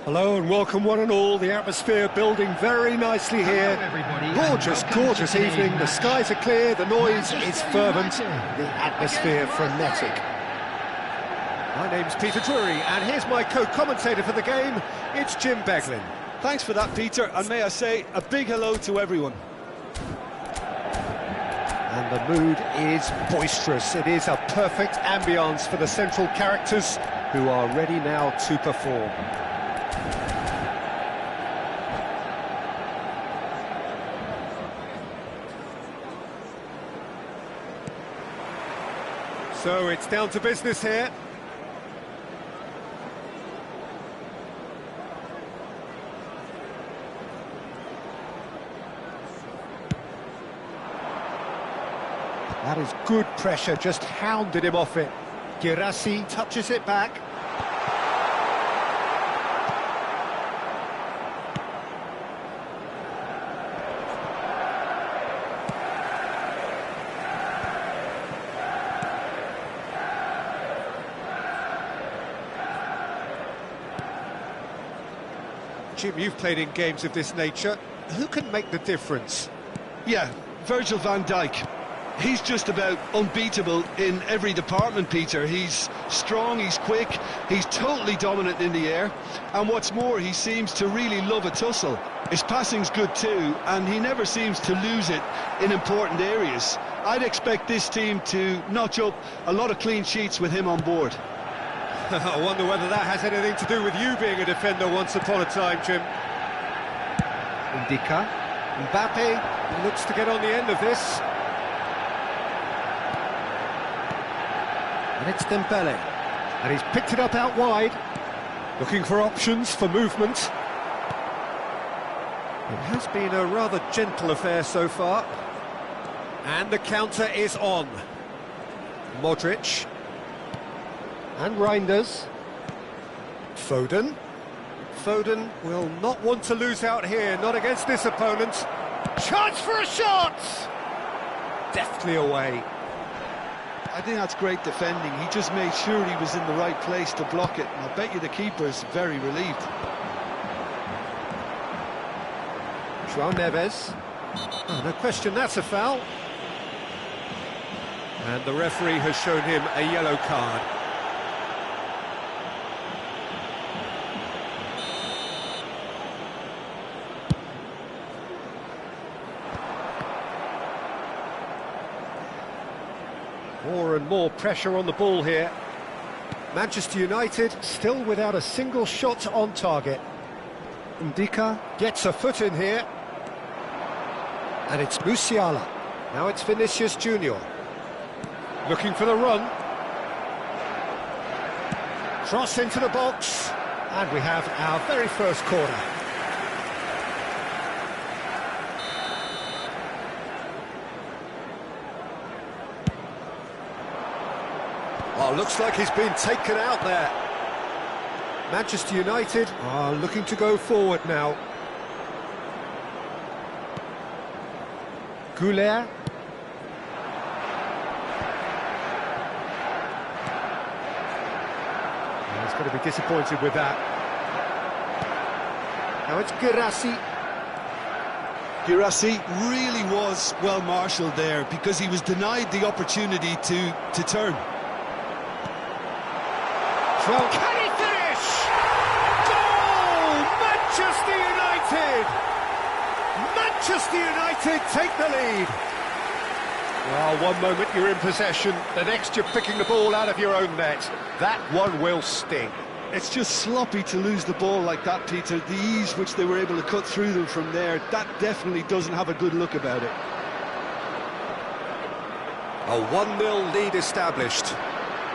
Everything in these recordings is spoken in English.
Hello and welcome one and all. The atmosphere building very nicely here. Gorgeous, gorgeous evening. The skies are clear, the noise is fervent, the atmosphere frenetic. My name's Peter Drury and here's my co-commentator for the game. It's Jim Beglin. Thanks for that, Peter, and may I say a big hello to everyone. And the mood is boisterous. It is a perfect ambience for the central characters who are ready now to perform. So it's down to business here. That is good pressure, just hounded him off it. Girassi touches it back. Jim, you've played in games of this nature. Who can make the difference? Yeah, Virgil van Dijk. He's just about unbeatable in every department, Peter. He's strong, he's quick, he's totally dominant in the air, and what's more, he seems to really love a tussle. His passing's good too, and he never seems to lose it in important areas. I'd expect this team to notch up a lot of clean sheets with him on board. I wonder whether that has anything to do with you being a defender once upon a time, Jim. Indica. Mbappe looks to get on the end of this. And it's Dembele. And he's picked it up out wide. Looking for options for movement. It has been a rather gentle affair so far. And the counter is on. Modric. And Reinders. Foden. Foden will not want to lose out here, not against this opponent. Chance for a shot! Deftly away. I think that's great defending. He just made sure he was in the right place to block it, and I bet you the keeper's very relieved. João Neves. Oh, no question, that's a foul. And the referee has shown him a yellow card. More and more pressure on the ball here. Manchester United still without a single shot on target. Ndika gets a foot in here. And it's Musiala. Now it's Vinicius Junior. Looking for the run. Cross into the box. And we have our very first corner. Oh, looks like he's been taken out there. Manchester United are looking to go forward now. Goulet. He's going to be disappointed with that. Now it's Girassi. Girassi really was well marshalled there because he was denied the opportunity to turn. Well, can he finish? Goal! Manchester United! Manchester United take the lead. Well, one moment you're in possession, the next you're picking the ball out of your own net. That one will sting. It's just sloppy to lose the ball like that, Peter. The ease which they were able to cut through them from there, that definitely doesn't have a good look about it. A 1-0 lead established.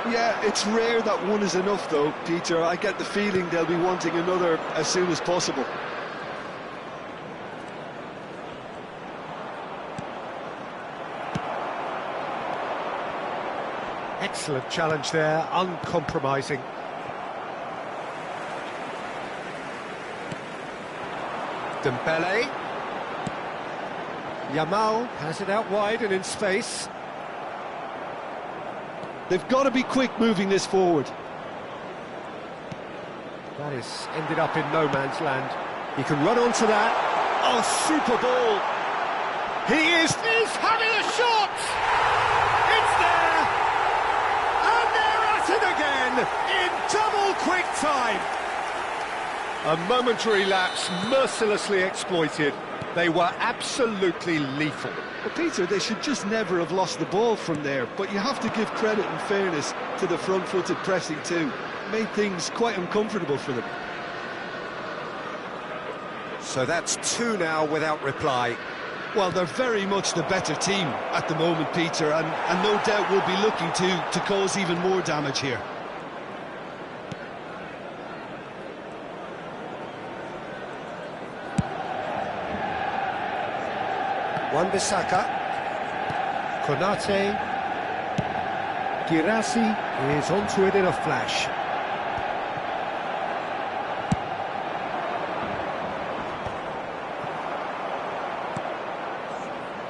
Yeah, it's rare that one is enough though, Peter. I get the feeling they'll be wanting another as soon as possible. Excellent challenge there, uncompromising. Dembele. Yamal has it out wide and in space. They've got to be quick moving this forward. That is ended up in no man's land. He can run onto that. Oh, super ball. He's having a shot! It's there! And they're at it again in double quick time. A momentary lapse mercilessly exploited. They were absolutely lethal. But Peter, they should just never have lost the ball from there, but you have to give credit and fairness to the front-footed pressing too. Made things quite uncomfortable for them. So that's two now without reply. Well, they're very much the better team at the moment, Peter, and no doubt will be looking to cause even more damage here. Wan-Bissaka, Konate, Girassi is onto it in a flash.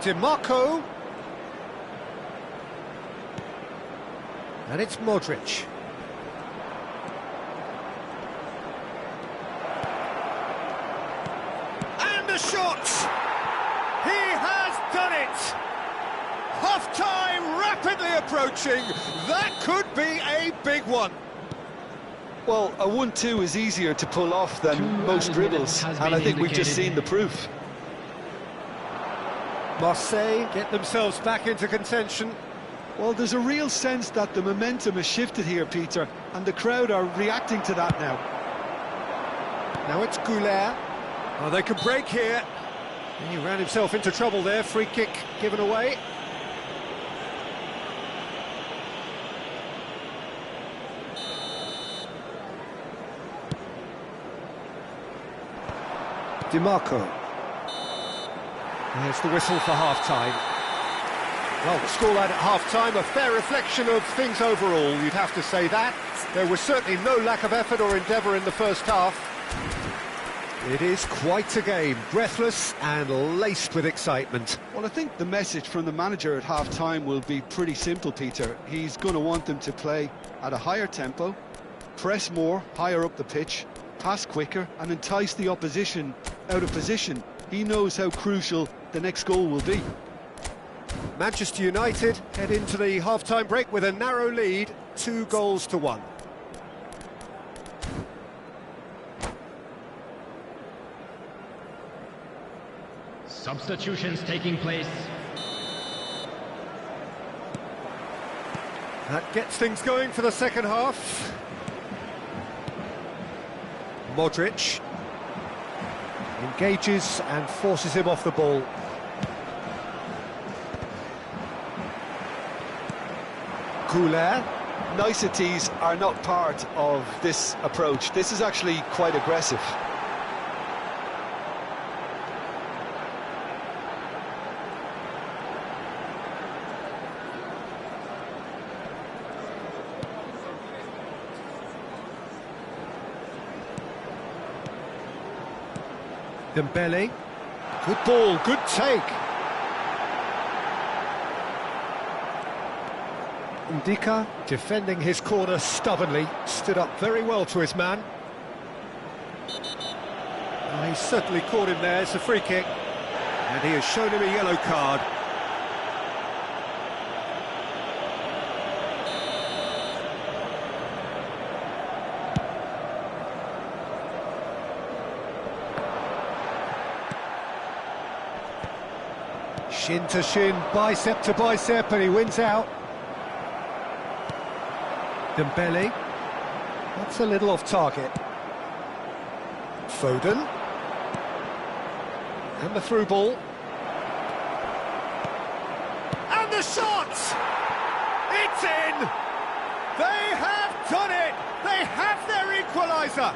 DiMarco, and it's Modric. And the shot! He has done it! Half-time rapidly approaching. That could be a big one. Well, a 1-2 is easier to pull off than most dribbles, and I think we've just seen the proof. Marseille get themselves back into contention. Well, there's a real sense that the momentum has shifted here, Peter, and the crowd are reacting to that now. Now it's Goulet. Oh, they can break here. He ran himself into trouble there. Free kick given away. DiMarco. There's the whistle for half-time. Well, the scoreline at half-time, a fair reflection of things overall, you'd have to say that. There was certainly no lack of effort or endeavour in the first half. It is quite a game, breathless and laced with excitement. Well, I think the message from the manager at half-time will be pretty simple, Peter. He's going to want them to play at a higher tempo, press more, higher up the pitch, pass quicker and entice the opposition out of position. He knows how crucial the next goal will be. Manchester United head into the half-time break with a narrow lead, 2-1. Substitutions taking place. That gets things going for the second half. Modric engages and forces him off the ball. Goulet. Niceties are not part of this approach. This is actually quite aggressive. Dembele. Good ball, good take. Ndika, defending his corner stubbornly, stood up very well to his man. He certainly caught him there. It's a free kick, and he has shown him a yellow card. Shin to shin, bicep to bicep, and he wins out. Dembele. That's a little off target. Foden. And the through ball. And the shot! It's in! They have done it! They have their equaliser!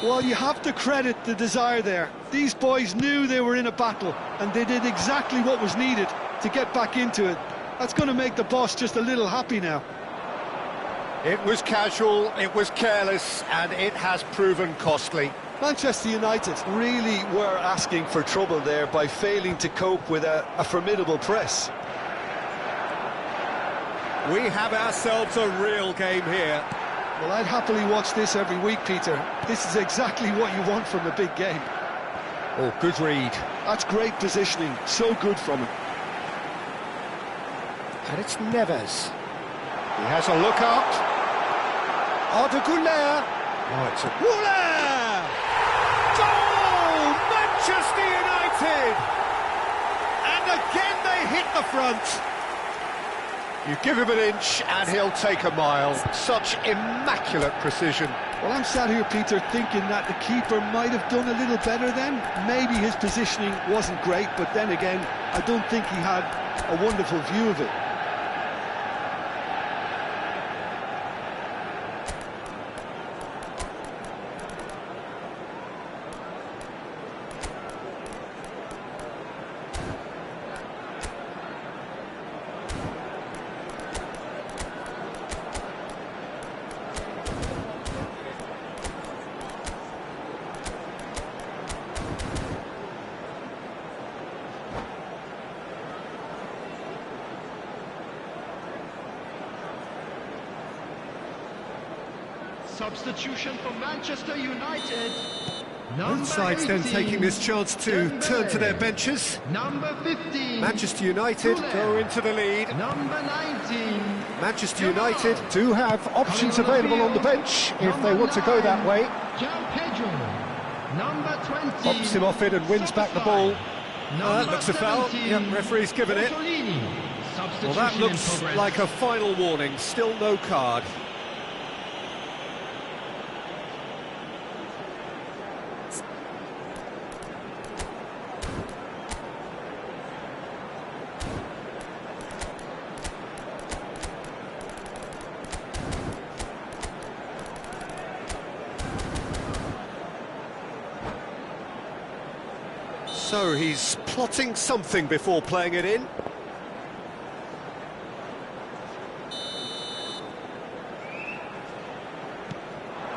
Well, you have to credit the desire there. These boys knew they were in a battle, and they did exactly what was needed to get back into it. That's going to make the boss just a little happy now. It was casual, it was careless, and it has proven costly. Manchester United really were asking for trouble there by failing to cope with a formidable press. We have ourselves a real game here. Well, I'd happily watch this every week, Peter. This is exactly what you want from a big game. Oh, good read. That's great positioning, so good from him. And it's Neves. He has a look up. Arda. Oh, it's a... Wooler! Goal! Manchester United! And again they hit the front. You give him an inch and he'll take a mile. Such immaculate precision. Well, I'm sat here, Peter, thinking that the keeper might have done a little better then. Maybe his positioning wasn't great, but then again, I don't think he had a wonderful view of it. Substitution for Manchester United. Both sides then taking this chance to turn to their benches. Number 15. Manchester United go into the lead. Number 19. Manchester United do have options available on the bench if they want to go that way. Pedro. Number 20. Pops him off it and wins back the ball. Looks a foul. Yep, referee's given it. Well, that looks like a final warning. Still no card. So he's plotting something before playing it in.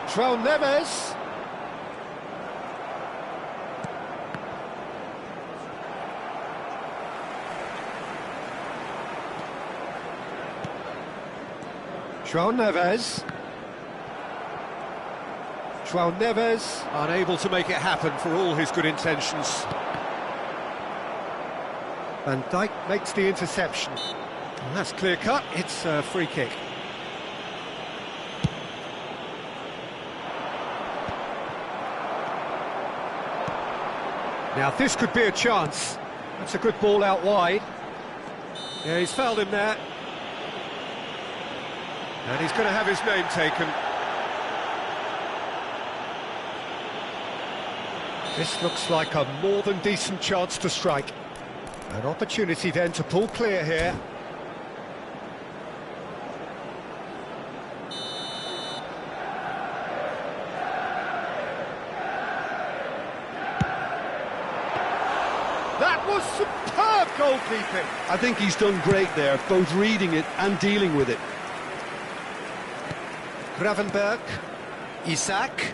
João Neves. João Neves. João Neves unable to make it happen for all his good intentions. Van Dijk makes the interception. And that's clear cut, it's a free kick. Now this could be a chance. That's a good ball out wide. Yeah, he's fouled him there. And he's going to have his name taken. This looks like a more than decent chance to strike. An opportunity then to pull clear here. That was superb goalkeeping. I think he's done great there, both reading it and dealing with it. Gravenberg, Isak.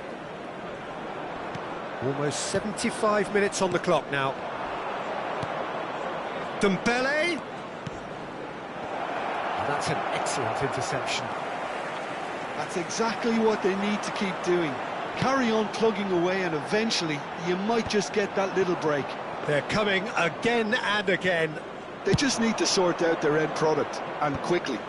Almost 75 minutes on the clock now. Dembele. That's an excellent interception. That's exactly what they need to keep doing. Carry on plugging away and eventually you might just get that little break. They're coming again and again. They just need to sort out their end product, and quickly.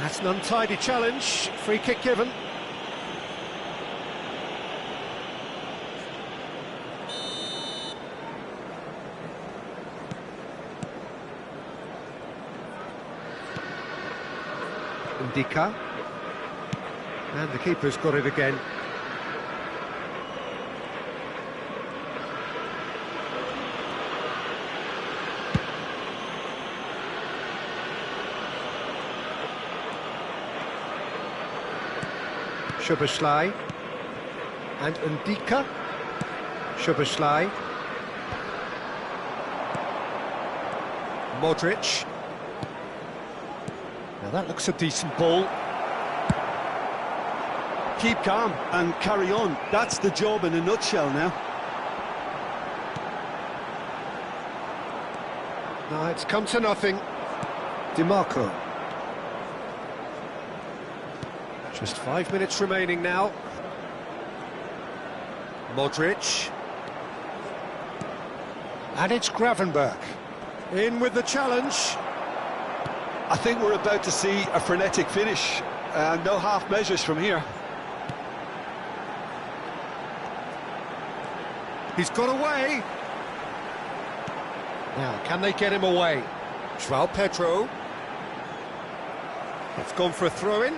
That's an untidy challenge. Free kick given. Ndika. And the keeper's got it again. Szoboszlai and Ndika. Szoboszlai. Modric. Now that looks a decent ball. Keep calm and carry on. That's the job in a nutshell now. No, it's come to nothing. DiMarco. Just 5 minutes remaining now. Modric. And it's Gravenberch. In with the challenge. I think we're about to see a frenetic finish, and no half measures from here. He's got away. Now, can they get him away? João Pedro. It's gone for a throw-in.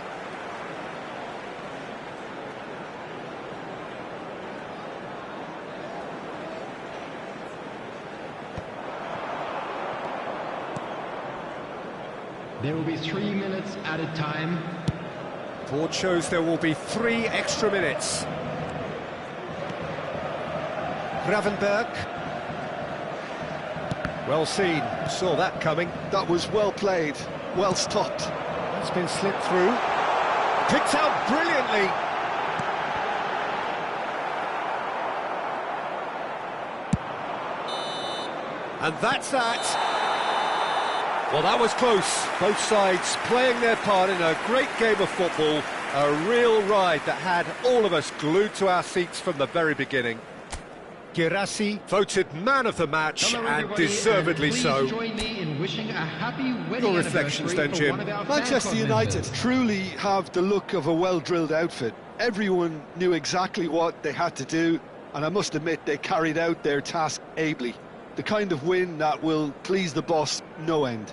There will be 3 minutes added time. Board shows there will be 3 extra minutes. Gravenberch. Well seen, saw that coming. That was well played, well stopped. That's been slipped through. Picked out brilliantly. And that's that. Well, that was close. Both sides playing their part in a great game of football. A real ride that had all of us glued to our seats from the very beginning. Girassi voted man of the match, Hello, and everybody, deservedly and please so. join me in wishing a happy wedding Your reflections then, anniversary for Jim? one of our Manchester fan club United members. truly have the look of a well-drilled outfit. Everyone knew exactly what they had to do, and I must admit they carried out their task ably. The kind of win that will please the boss no end.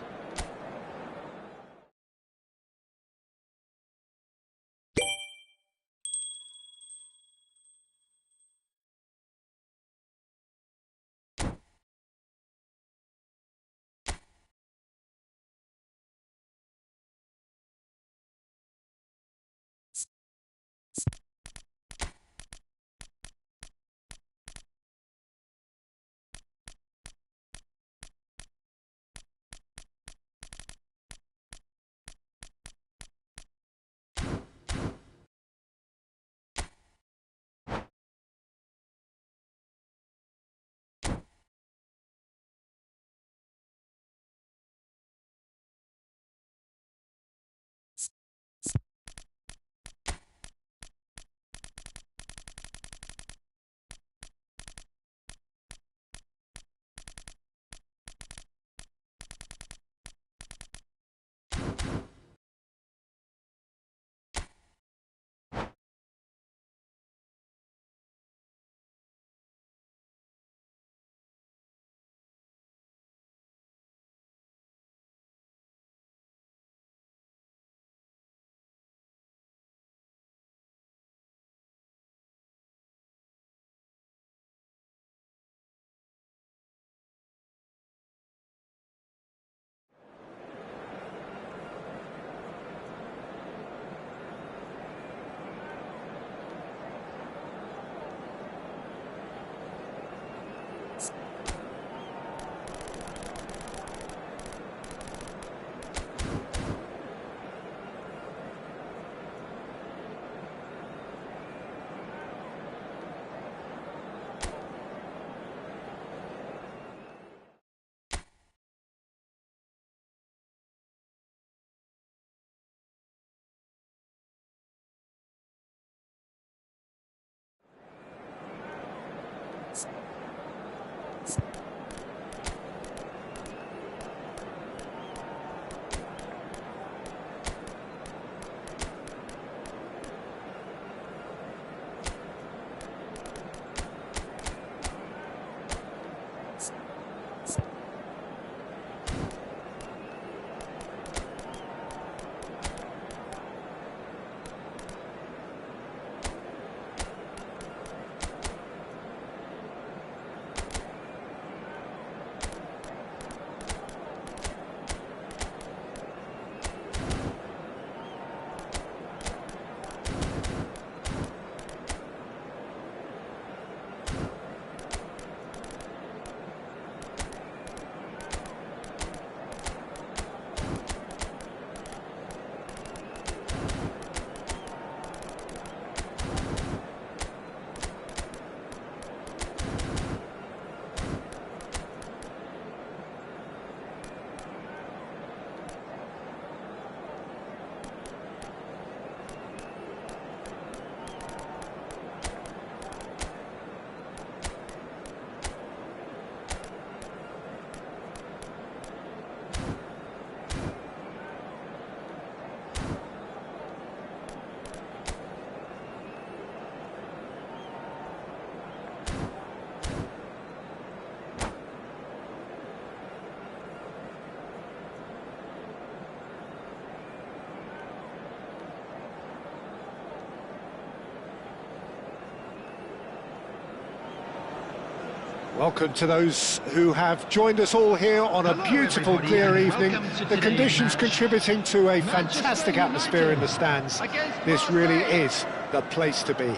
Welcome to those who have joined us all here on a Hello, beautiful, everybody, clear and evening. welcome to The today's conditions match. contributing to a Manchester fantastic atmosphere in the stands. against This really Marseille. is the place to be.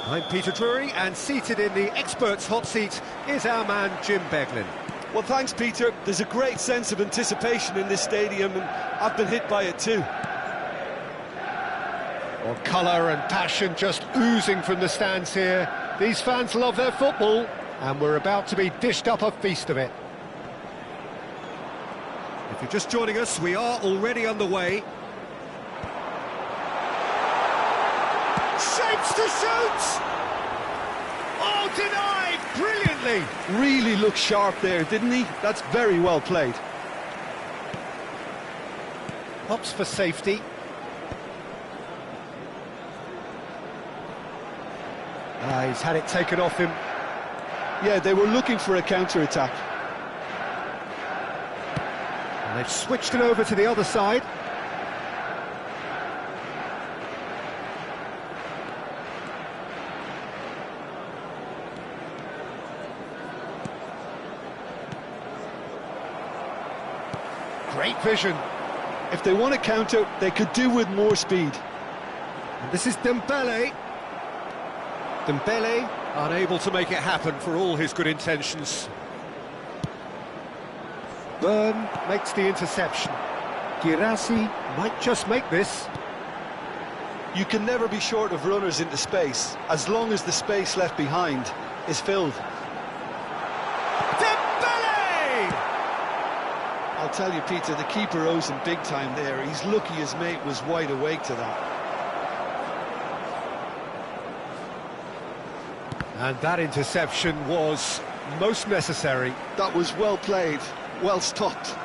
I'm Peter Drury, and seated in the experts' hot seat is our man Jim Beglin. Well, thanks, Peter. There's a great sense of anticipation in this stadium, and I've been hit by it too. Well, colour and passion just oozing from the stands here. These fans love their football, and we're about to be dished up a feast of it. If you're just joining us, we are already underway. Shapes to shoot! Oh, denied brilliantly! Really looked sharp there, didn't he? That's very well played. Pops for safety. He's had it taken off him. Yeah, they were looking for a counter-attack. And they've switched it over to the other side. Great vision. If they want to counter, they could do with more speed. And this is Dembele. Dembele unable to make it happen for all his good intentions. Byrne makes the interception. Girassi might just make this. You can never be short of runners into space, as long as the space left behind is filled. Dembele! I'll tell you, Peter, the keeper owes him big time there. He's lucky his mate was wide awake to that. And that interception was most necessary. That was well played, well stopped.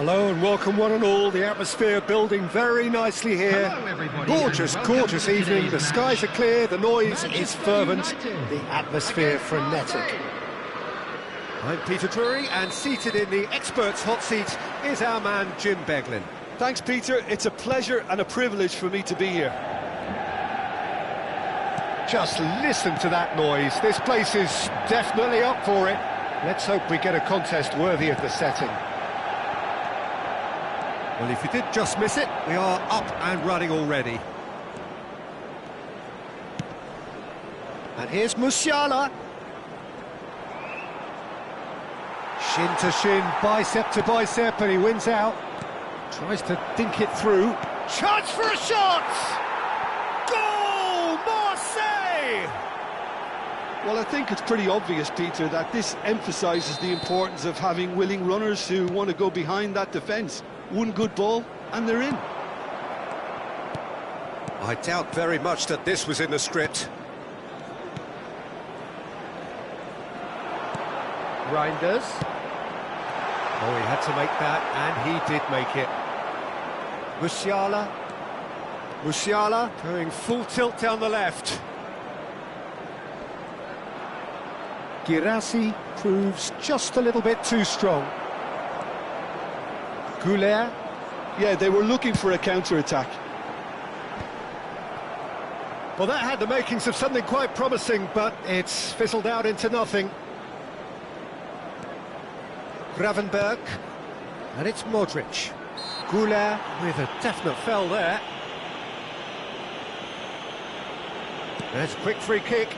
Hello and welcome one and all. The atmosphere building very nicely here. Hello, everybody, Gorgeous, and welcome gorgeous to evening. today's The skies are match. clear, the noise is Manchester fervent, United the atmosphere against frenetic. Marseille. I'm Peter Drury, and seated in the experts' hot seat is our man Jim Beglin. Thanks, Peter. It's a pleasure and a privilege for me to be here. Just listen to that noise. This place is definitely up for it. Let's hope we get a contest worthy of the setting. Well, if you did just miss it, we are up and running already. And here's Musiala. Shin to shin, bicep to bicep, and he wins out. Tries to dink it through. Chance for a shot! Goal! Marseille! Well, I think it's pretty obvious, Peter, that this emphasises the importance of having willing runners who want to go behind that defence. One good ball, and they're in. I doubt very much that this was in the script. Reinders. Oh, he had to make that, and he did make it. Musiala. Musiala going full tilt down the left. Girassi proves just a little bit too strong. Goulet. Yeah, they were looking for a counter-attack. Well, that had the makings of something quite promising, but it's fizzled out into nothing. Gravenberg, and it's Modric. Goulet with a definite fell there. There's a quick free kick.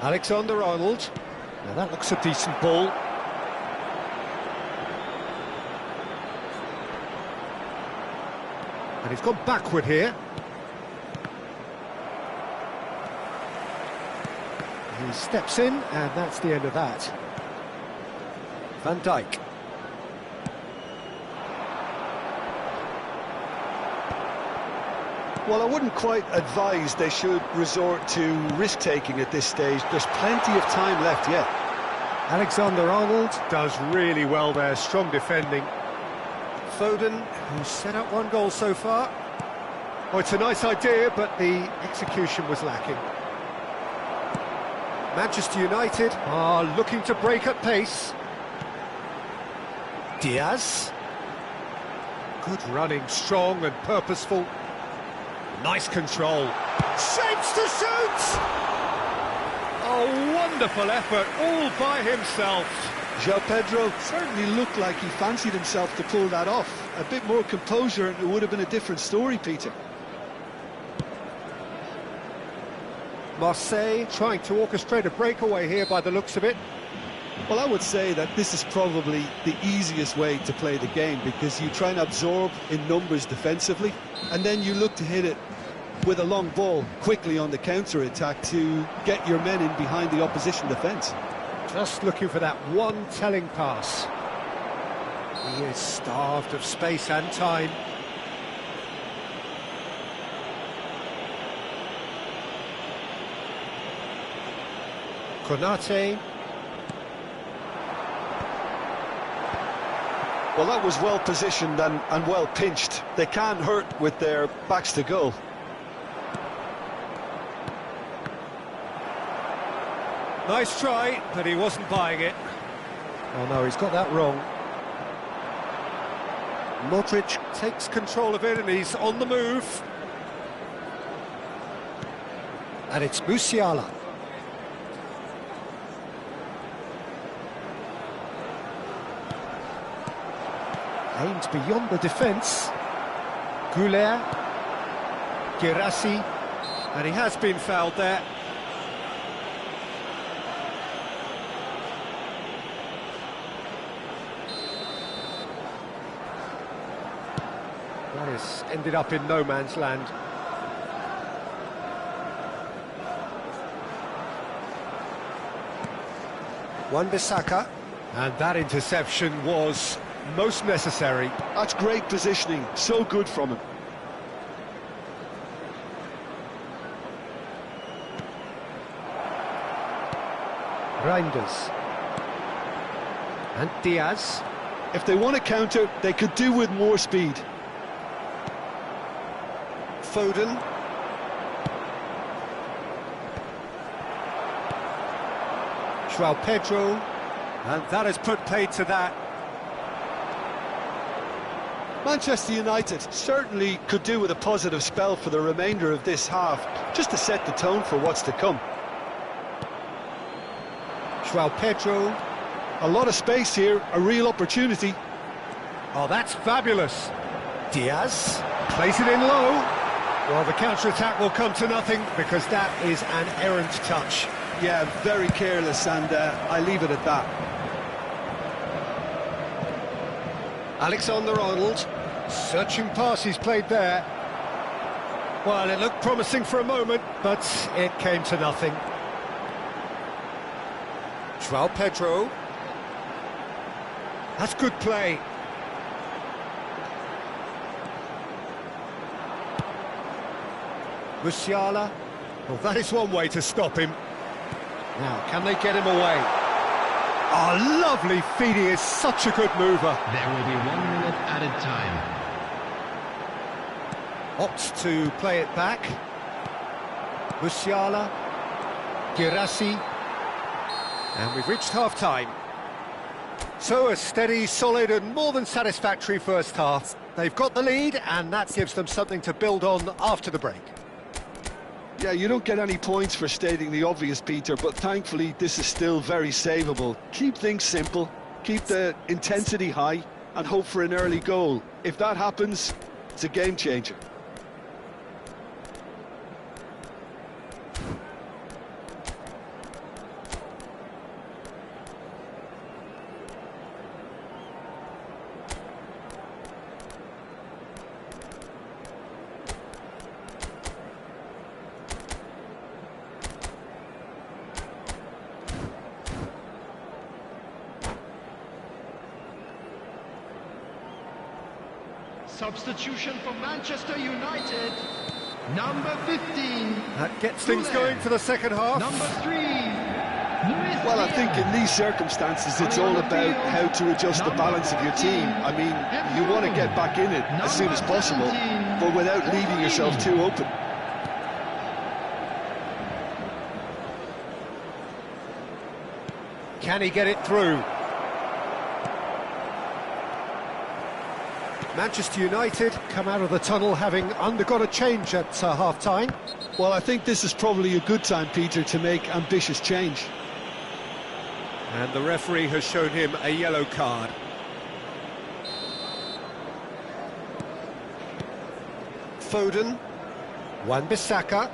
Alexander-Arnold. Now that looks a decent ball. And he's gone backward here. He steps in, and that's the end of that. Van Dijk. Well, I wouldn't quite advise they should resort to risk-taking at this stage. There's plenty of time left yet. Alexander-Arnold does really well there, strong defending. Foden, who's set up one goal so far. Oh, it's a nice idea, but the execution was lacking. Manchester United are looking to break at pace. Diaz. Good running, strong and purposeful. Nice control. Shapes to shoot! A wonderful effort, all by himself. João Pedro certainly looked like he fancied himself to pull that off. A bit more composure and it would have been a different story, Peter. Marseille trying to orchestrate a breakaway here by the looks of it. Well, I would say that this is probably the easiest way to play the game because you try and absorb in numbers defensively and then you look to hit it with a long ball quickly on the counter-attack to get your men in behind the opposition defence. Just looking for that one telling pass. He is starved of space and time. Konate. Well, that was well positioned and well pinched. They can't hurt with their backs to goal. Nice try, but he wasn't buying it. Oh no, he's got that wrong. Modric takes control of it and he's on the move. And it's Musiala. Aimed beyond the defence. Goulet. Girassi. And he has been fouled there. That has ended up in no man's land. Wan-Bissaka, and that interception was most necessary. That's great positioning, so good from him. Reinders. And Diaz. If they want to counter, they could do with more speed. Foden. João Pedro. And that has put paid to that. Manchester United certainly could do with a positive spell for the remainder of this half, just to set the tone for what's to come. João Pedro. A lot of space here, a real opportunity. Oh, that's fabulous. Diaz plays it in low. Well, the counter-attack will come to nothing because that is an errant touch. Yeah, very careless, and I leave it at that. Alexander-Arnold, searching pass he's played there. Well, it looked promising for a moment, but it came to nothing. João Pedro. That's good play. Musiala. Well, that is one way to stop him. Now, can they get him away? Oh, lovely feed. He is such a good mover. There will be 1 minute added time. Opts to play it back. Musiala. Girassi. And we've reached half-time. So a steady, solid and more than satisfactory first half. They've got the lead and that gives them something to build on after the break. Yeah, you don't get any points for stating the obvious, Peter, but thankfully this is still very savable. Keep things simple, keep the intensity high and hope for an early goal. If that happens, it's a game changer. Substitution for Manchester United. Number 15. That gets things going for the second half. Number 3. Luis Well, I think Diaz. in these circumstances it's all about how to adjust the balance of your team. I mean, you want to get back in it as soon as possible, but without leaving yourself too open. Can he get it through? Manchester United come out of the tunnel having undergone a change at half-time. Well, I think this is probably a good time, Peter, to make ambitious change. And the referee has shown him a yellow card. Foden. Wan-Bissaka.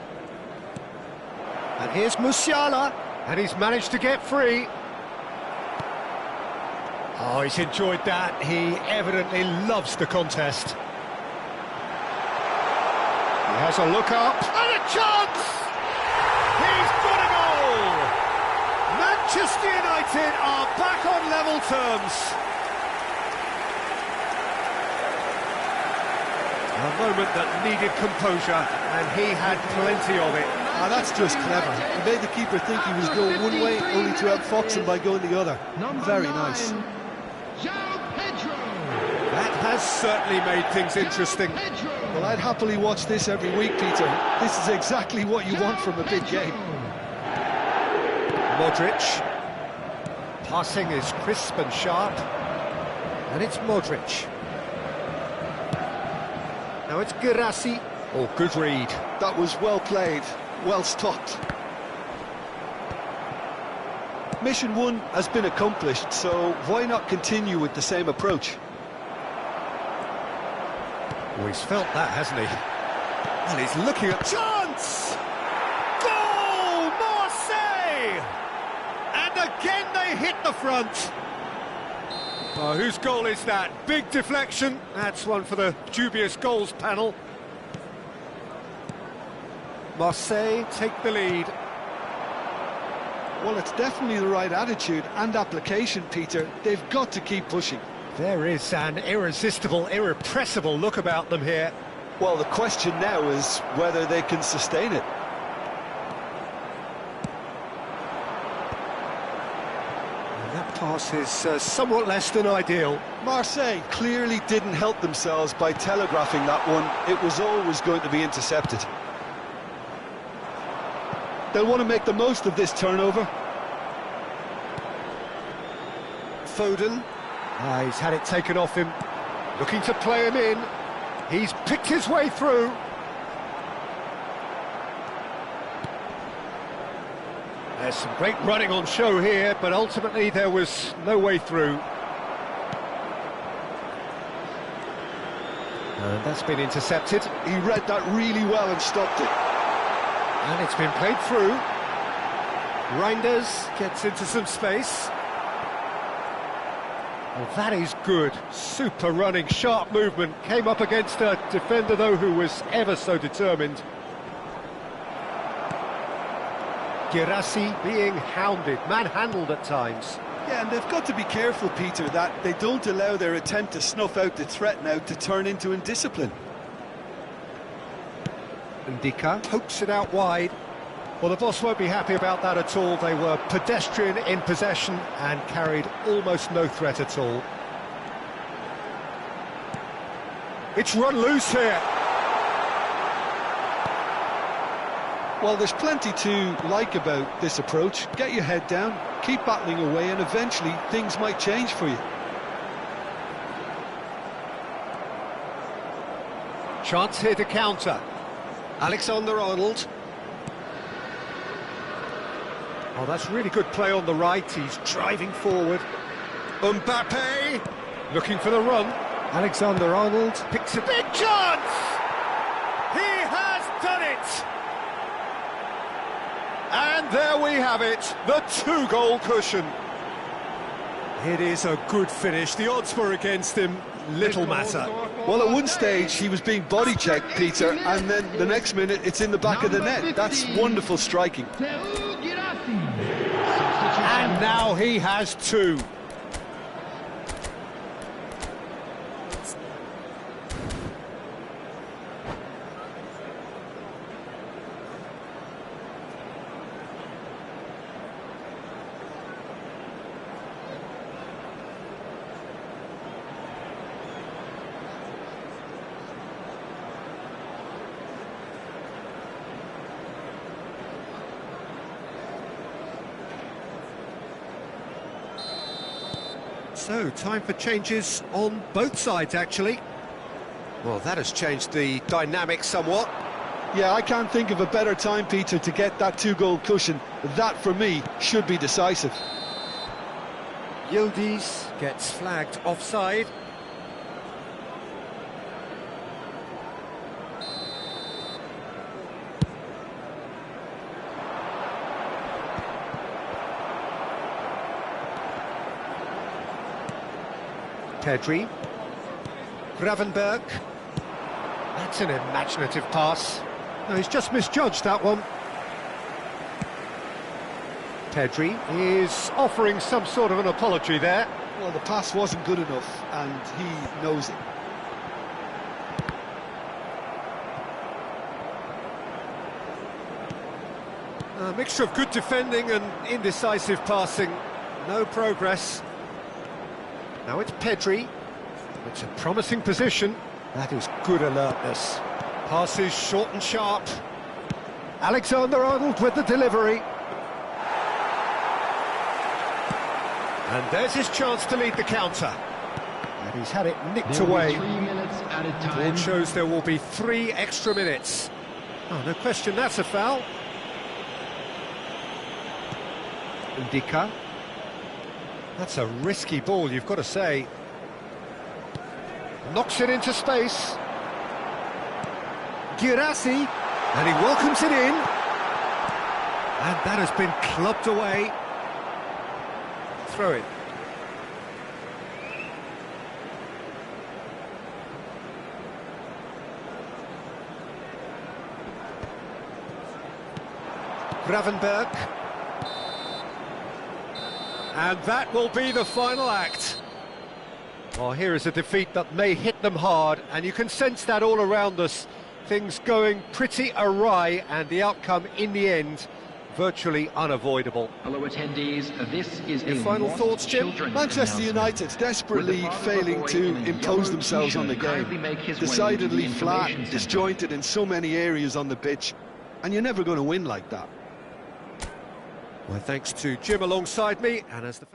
And here's Musiala. And he's managed to get free. Oh, he's enjoyed that. He evidently loves the contest. He has a look up. And a chance! He's got a goal! Manchester United are back on level terms. A moment that needed composure, and he had plenty of it. Ah, that's just clever. He made the keeper think he was going one way, only to outfox him by going the other. Very nice. João Pedro. That has certainly made things interesting. Well, I'd happily watch this every week, Peter. This is exactly what you want from a big game. Modric. Passing is crisp and sharp. And it's Modric. Now it's Girassi. Oh, good read. That was well played, well stopped. Mission 1 has been accomplished, so why not continue with the same approach? Oh, he's felt that, hasn't he? And he's looking at... Chance! Goal! Marseille! And again they hit the front. Oh, whose goal is that? Big deflection. That's one for the dubious goals panel. Marseille take the lead. Well, it's definitely the right attitude and application, Peter. They've got to keep pushing. There is an irresistible, irrepressible look about them here. Well, the question now is whether they can sustain it. And that pass pass is somewhat less than ideal. Marseille clearly didn't help themselves by telegraphing that one. It was always going to be intercepted. They'll want to make the most of this turnover. Foden. He's had it taken off him. Looking to play him in. He's picked his way through. There's some great running on show here, but ultimately there was no way through. And that's been intercepted. He read that really well and stopped it. And it's been played through. Reinders gets into some space. Well, that is good. Super running, sharp movement. Came up against a defender, though, who was ever so determined. Girassi being hounded, manhandled at times. Yeah, and they've got to be careful, Peter, that they don't allow their attempt to snuff out the threat now to turn into indiscipline. Ndika pokes it out wide. Well, the boss won't be happy about that at all. They were pedestrian in possession and carried almost no threat at all. It's run loose here. Well, there's plenty to like about this approach. Get your head down, keep battling away, and eventually things might change for you. Chance here to counter. Alexander-Arnold. Oh, that's really good play on the right. He's driving forward. Mbappe looking for the run. Alexander-Arnold picks a big chance. He has done it. And there we have it, the 2-goal cushion. It is a good finish. The odds were against him. Little matter. Well, at one stage he was being body checked, Peter, and then the next minute it's in the back of the net. That's wonderful striking. And now he has 2. So, time for changes on both sides, actually. Well, that has changed the dynamic somewhat. Yeah, I can't think of a better time, Peter, to get that 2-goal cushion. That, for me, should be decisive. Yildiz gets flagged offside. Pedri. Gravenberg. That's an imaginative pass. No, he's just misjudged that one. Pedri is offering some sort of an apology there. Well, the pass wasn't good enough, and he knows it. A mixture of good defending and indecisive passing. No progress. Now it's Pedri. It's a promising position. That is good alertness. Passes short and sharp. Alexander-Arnold with the delivery. And there's his chance to lead the counter. And he's had it nicked away. 3 minutes added time. It shows there will be 3 extra minutes. Oh, no question, that's a foul. Ndika. That's a risky ball, you've got to say. Knocks it into space. Girassi, and he welcomes it in. And that has been clubbed away. Throw it. Gravenberg. And that will be the final act. Well, here is a defeat that may hit them hard, and you can sense that all around us. Things going pretty awry, and the outcome in the end, virtually unavoidable. Hello attendees, this is Your a final lost thoughts, Jim? children Manchester announcement. United desperately Will the father of a failing boy to in a impose yellow themselves on the t-shirt game. kindly make his way Decidedly into the flat, information centre. disjointed in so many areas on the pitch, and you're never going to win like that. My thanks to Jim alongside me, and as the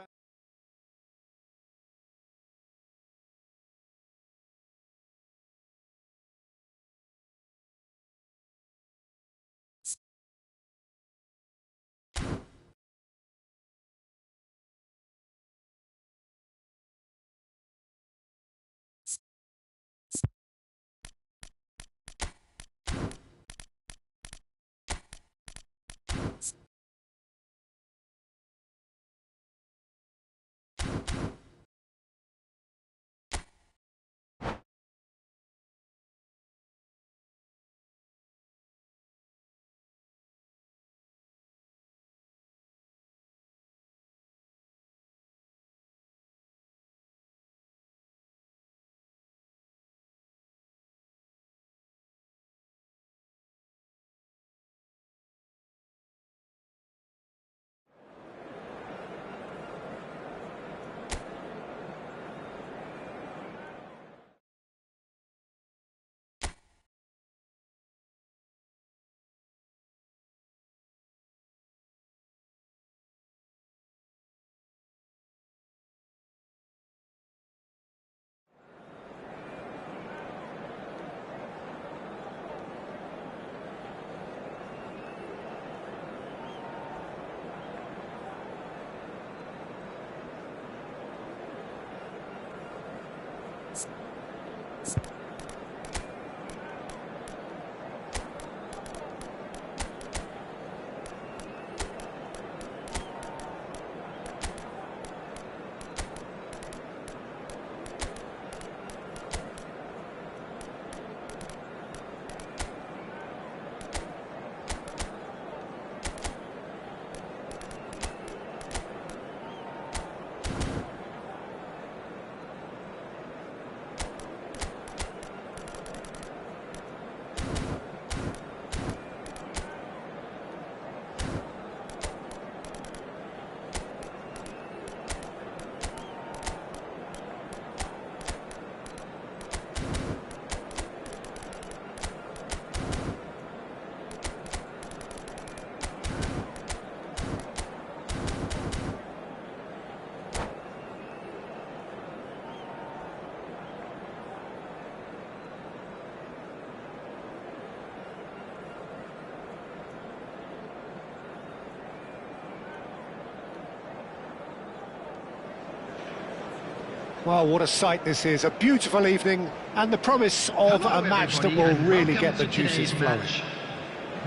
Well, what a sight this is. A beautiful evening and the promise of Hello, a match that everybody, will and really welcome get the to juices today's flowing. match.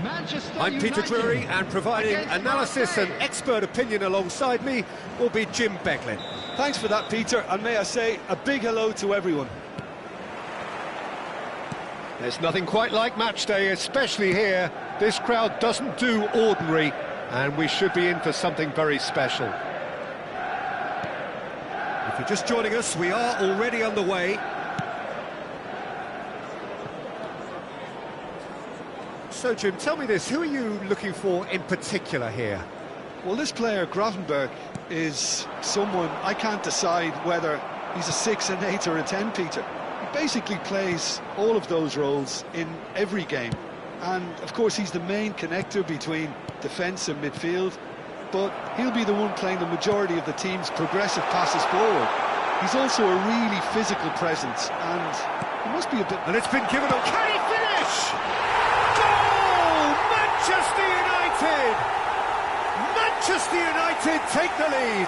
Manchester I'm Peter United Drury, and providing against analysis and Marseille. expert opinion alongside me will be Jim Becklin. Thanks for that, Peter, and may I say a big hello to everyone. There's nothing quite like match day, especially here. This crowd doesn't do ordinary, and we should be in for something very special. If you're just joining us, we are already underway. So, Jim, tell me this, who are you looking for in particular here? Well, this player, Gravenberg, is someone I can't decide whether he's a 6, an 8 or a 10, Peter. He basically plays all of those roles in every game. And, of course, he's the main connector between defence and midfield. But he'll be the one playing the majority of the team's progressive passes forward. He's also a really physical presence, and he must be a bit... And it's been given up. Can he finish? Goal! Manchester United! Manchester United take the lead.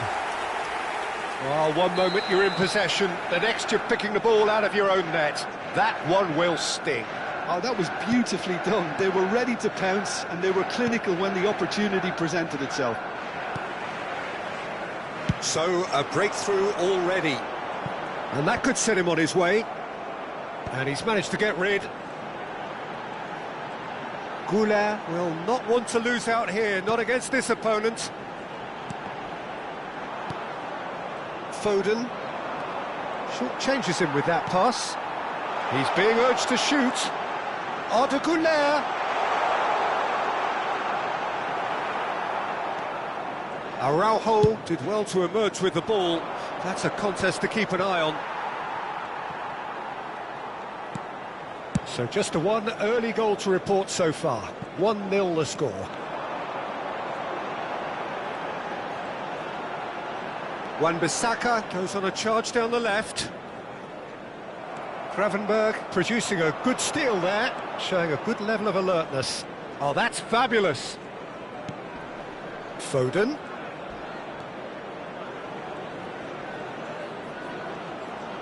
Well, one moment you're in possession, the next you're picking the ball out of your own net. That one will sting. Oh, that was beautifully done. They were ready to pounce, and they were clinical when the opportunity presented itself. So, a breakthrough already. And that could set him on his way. And he's managed to get rid. Goulart will not want to lose out here, not against this opponent. Foden short changes him with that pass. He's being urged to shoot. Arda Goulart. Araujo did well to emerge with the ball. That's a contest to keep an eye on. So just a one early goal to report so far. 1-0 the score. Wan-Bissaka goes on a charge down the left. Gravenberg producing a good steal there, showing a good level of alertness. Oh, that's fabulous. Foden.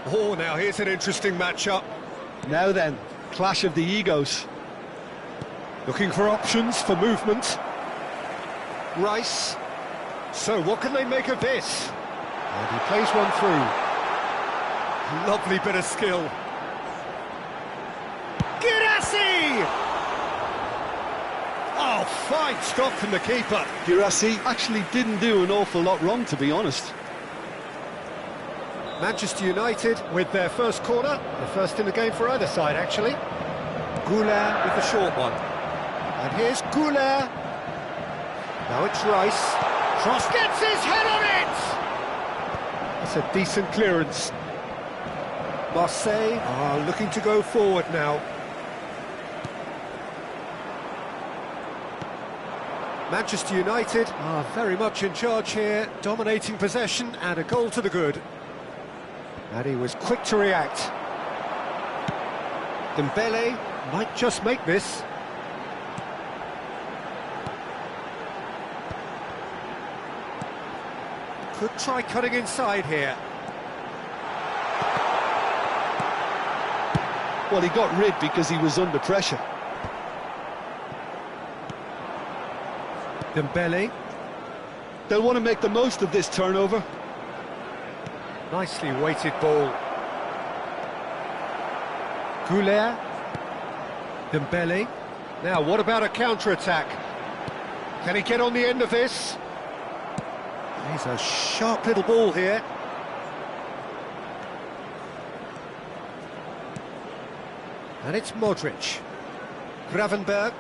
Oh, now here's an interesting matchup. Now then, clash of the egos. Looking for options for movement. Rice. So what can they make of this? And he plays one through. Lovely bit of skill. Girassi! Oh, fine stop from the keeper. Girassi actually didn't do an awful lot wrong, to be honest. Manchester United with their first corner, the first in the game for either side, actually. Goulart with the short one. And here's Goulart. Now it's Rice. Cross gets his head on it! That's a decent clearance. Marseille are looking to go forward now. Manchester United are very much in charge here, dominating possession and a goal to the good. And he was quick to react. Dembele might just make this. Could try cutting inside here. Well, he got rid because he was under pressure. Dembele. They'll want to make the most of this turnover. Nicely weighted ball. Goulart. Dembele. Now, what about a counter-attack? Can he get on the end of this? He's a sharp little ball here. And it's Modric. Gravenberg.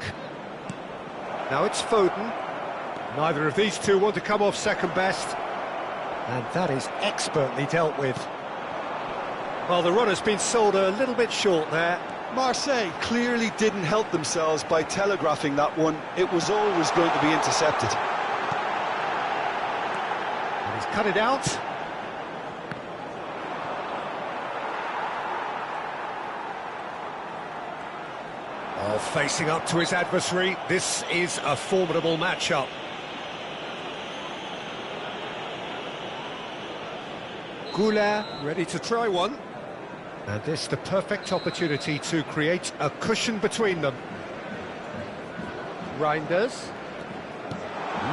Now it's Foden. Neither of these two want to come off second best. And that is expertly dealt with. Well, the run has been sold a little bit short there. Marseille clearly didn't help themselves by telegraphing that one. It was always going to be intercepted. And he's cut it out. Oh, facing up to his adversary, this is a formidable matchup. Goulart ready to try one. And this the perfect opportunity to create a cushion between them. Reinders.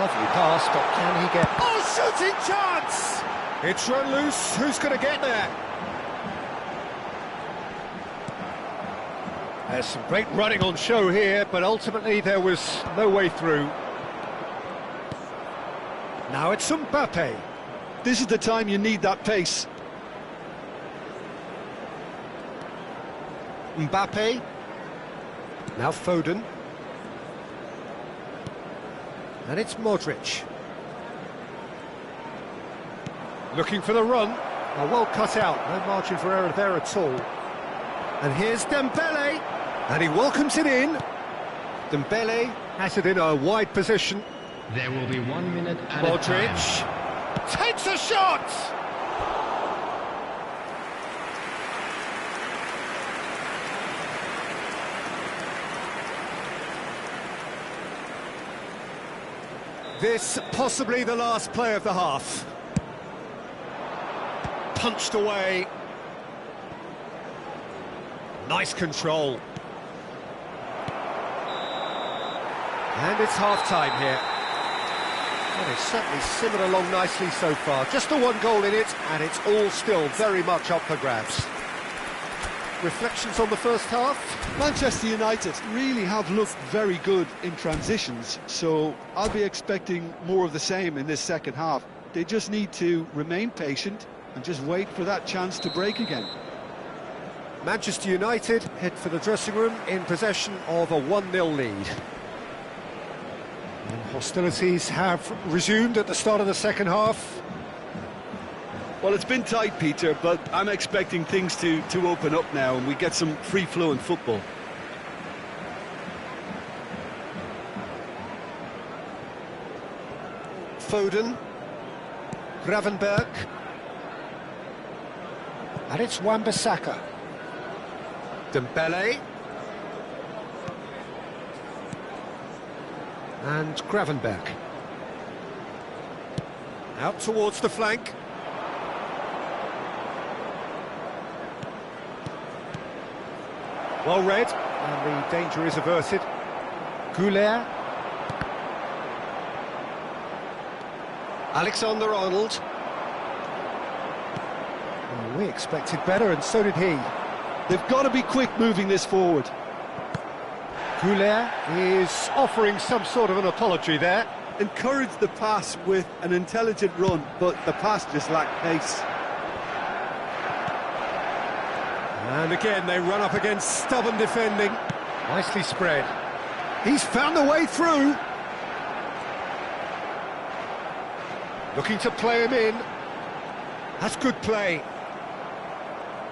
Lovely pass, but can he get... Oh, shooting chance! It's run loose, who's going to get there? There's some great running on show here, but ultimately there was no way through. Now it's Mbappe. This is the time you need that pace. Mbappe. Now Foden. And it's Modric. Looking for the run. Oh, well cut out, no margin for error there at all. And here's Dembele. And he welcomes it in. Dembele has it in a wide position. There will be 1 minute at Modric a time. takes a shot! This possibly the last play of the half. Punched away. Nice control. And it's half-time here. And it's certainly simmered along nicely so far. Just the one goal in it, and it's all still very much up for grabs. Reflections on the first half? Manchester United really have looked very good in transitions, so I'll be expecting more of the same in this second half. They just need to remain patient and just wait for that chance to break again. Manchester United head for the dressing room in possession of a 1-0 lead. And hostilities have resumed at the start of the second half. Well, it's been tight, Peter, but I'm expecting things to open up now and we get some free-flowing football. Foden. Gravenberg. And it's Wan-Bissaka. Dembele. And Gravenberg. Out towards the flank. Well read, and the danger is averted. Goulet. Alexander-Arnold. Well, we expected better, and so did he. They've got to be quick moving this forward. Goulet is offering some sort of an apology there. Encouraged the pass with an intelligent run, but the pass just lacked pace. And again, they run up against stubborn defending. Nicely spread. He's found the way through. Looking to play him in. That's good play.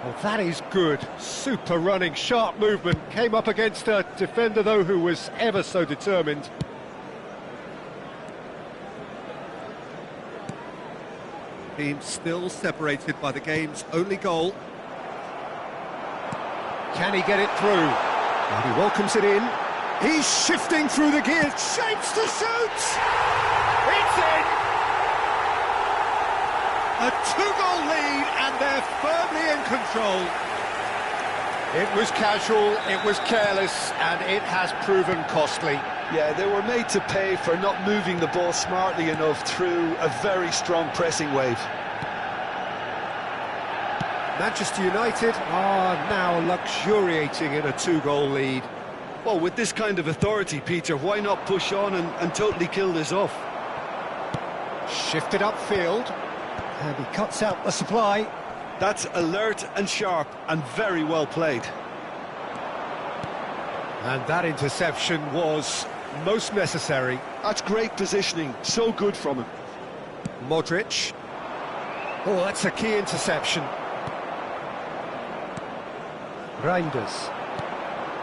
Well, that is good. Super running, sharp movement. Came up against a defender, though, who was ever so determined. Team still separated by the game's only goal. Can he get it through? And he welcomes it in. He's shifting through the gears. Shapes to shoot! It's in! A two-goal lead, and they're firmly in control. It was casual, it was careless, and it has proven costly. Yeah, they were made to pay for not moving the ball smartly enough through a very strong pressing wave. Manchester United are now luxuriating in a two-goal lead. Well, with this kind of authority, Peter, why not push on and totally kill this off? Shifted upfield, and he cuts out the supply. That's alert and sharp and very well played. And that interception was most necessary. That's great positioning, so good from him. Modric. Oh, that's a key interception. Reinders.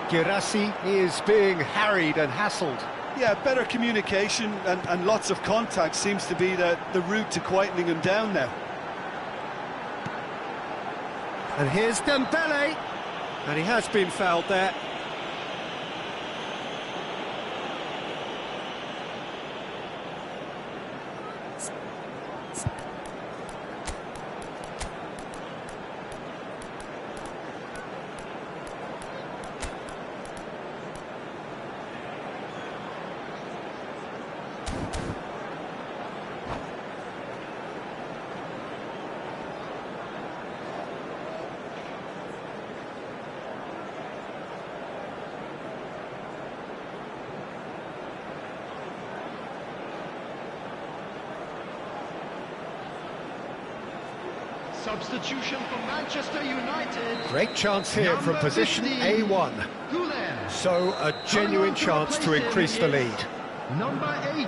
Girassi is being harried and hassled. Yeah, better communication and lots of contact seems to be the route to quietening him down now. And here's Dembele. And he has been fouled there. Substitution for Manchester United. Great chance here from Number position 15, A1. Goulet. So a genuine chance to increase the lead. Number 8,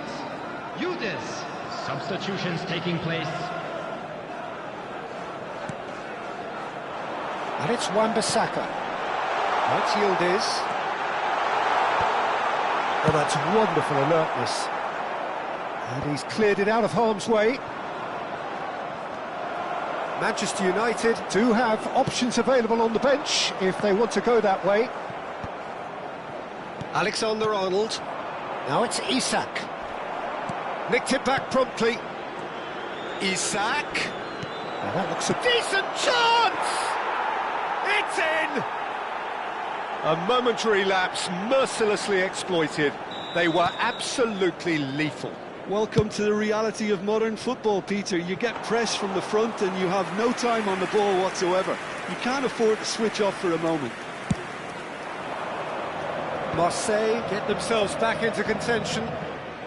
Udis. Substitutions taking place. And it's Wan-Bissaka. That's Yildiz. Oh, that's wonderful alertness. And he's cleared it out of harm's way. Manchester United do have options available on the bench if they want to go that way. Alexander-Arnold. Now it's Isak. Nicked it back promptly. Isak. Now that looks a decent chance! It's in! A momentary lapse mercilessly exploited. They were absolutely lethal. Welcome to the reality of modern football, Peter. You get press from the front and you have no time on the ball whatsoever. You can't afford to switch off for a moment. Marseille get themselves back into contention.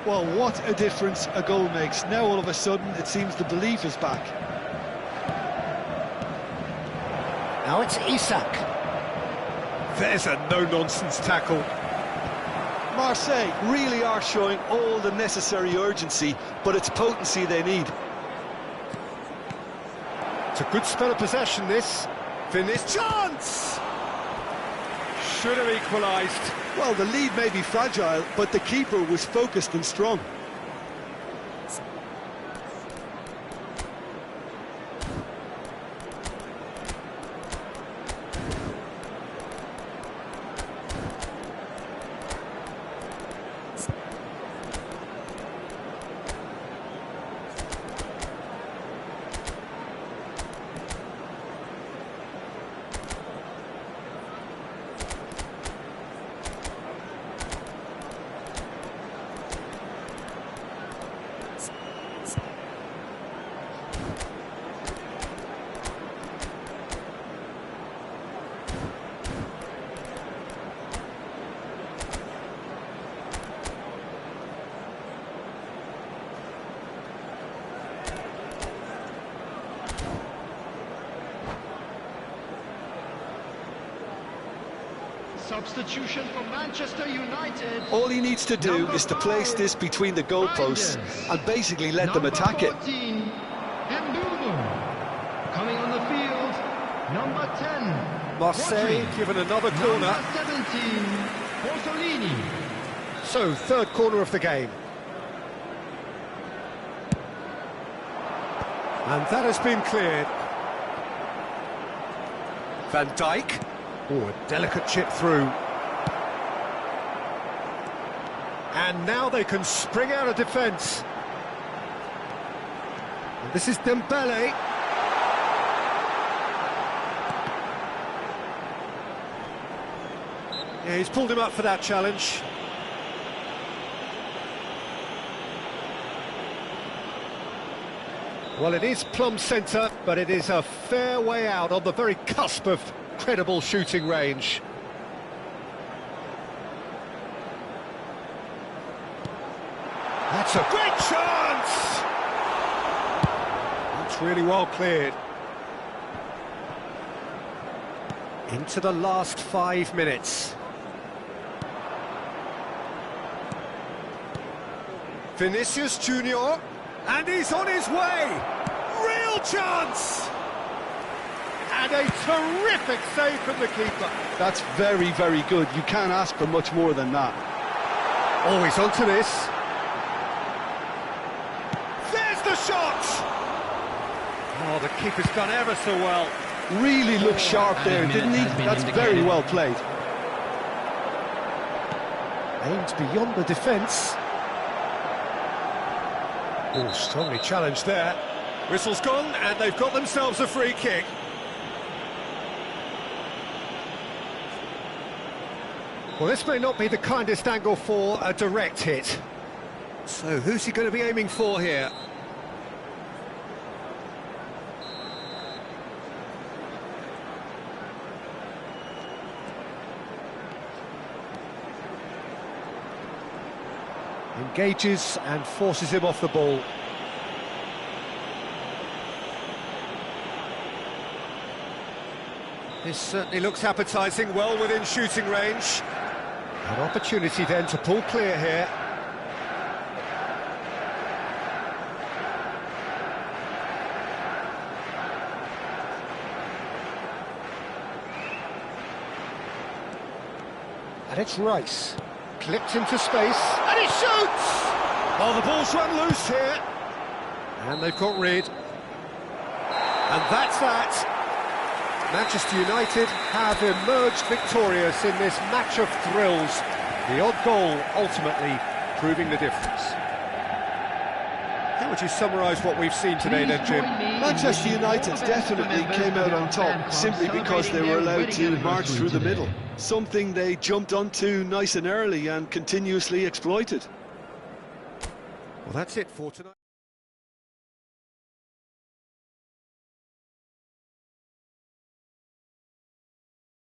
Well, what a difference a goal makes. Now all of a sudden it seems the belief is back. Now it's Isak. There's a no-nonsense tackle. Marseille really are showing all the necessary urgency, but it's potency they need. It's a good spell of possession, this. Finish chance! Should have equalised. Well, the lead may be fragile, but the keeper was focused and strong. Substitution for Manchester United. All he needs to do Number is to place 5, this between the goalposts Reinders. and basically let them attack it. Number 14, Mbumo. Coming on the field, number 10. Marseille Rodri. given another corner. Number 17, Orsolini. So, third corner of the game. And that has been cleared. Van Dijk. Oh, a delicate chip through. And now they can spring out of defence. And this is Dembele. Yeah, he's pulled him up for that challenge. Well, it is plumb centre, but it is a fair way out on the very cusp of credible shooting range. That's a great chance! That's really well cleared. Into the last 5 minutes. Vinicius Junior, and he's on his way! Real chance! And a terrific save from the keeper. That's very, very good. You can't ask for much more than that. Always onto this. There's the shot! Oh, the keeper's done ever so well. Really looked sharp there, didn't he? That's very well played. Aimed beyond the defence. Oh, strongly challenged there. Whistle's gone, and they've got themselves a free kick. Well, this may not be the kindest angle for a direct hit. So, who's he going to be aiming for here? Engages and forces him off the ball. This certainly looks appetising, well within shooting range. An opportunity then to pull clear here. And it's Rice. Clipped into space, and he shoots! Oh, the ball's run loose here. And they've got rid. And that's that. Manchester United have emerged victorious in this match of thrills. The odd goal ultimately proving the difference. How would you summarise what we've seen today then, Jim? Manchester United definitely came out on top simply because they were allowed to march through the middle. Something they jumped onto nice and early and continuously exploited. Well, that's it for tonight.